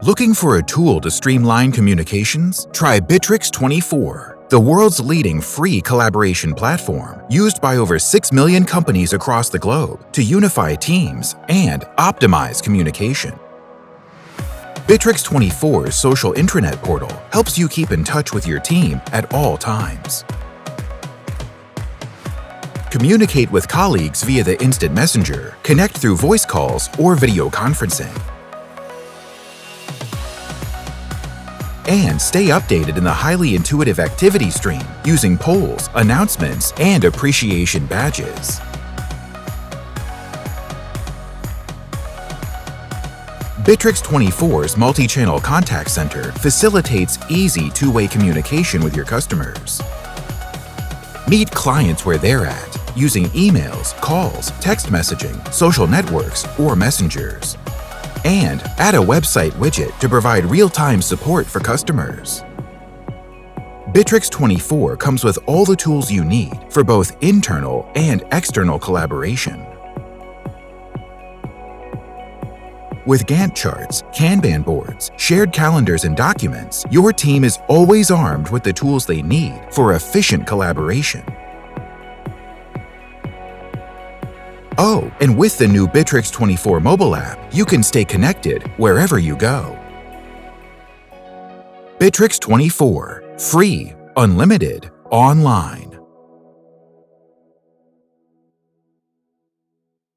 Looking for a tool to streamline communications? Try Bitrix24, the world's leading free collaboration platform used by over 6 million companies across the globe to unify teams and optimize communication. Bitrix24's social intranet portal helps you keep in touch with your team at all times. Communicate with colleagues via the instant messenger, connect through voice calls or video conferencing, and stay updated in the highly intuitive activity stream using polls, announcements, and appreciation badges. Bitrix24's multi-channel contact center facilitates easy two-way communication with your customers. Meet clients where they're at, using emails, calls, text messaging, social networks, or messengers. And add a website widget to provide real-time support for customers. Bitrix24 comes with all the tools you need for both internal and external collaboration. With Gantt charts, Kanban boards, shared calendars, and documents, your team is always armed with the tools they need for efficient collaboration. Oh, and with the new Bitrix24 mobile app, you can stay connected wherever you go. Bitrix24, free, unlimited, online.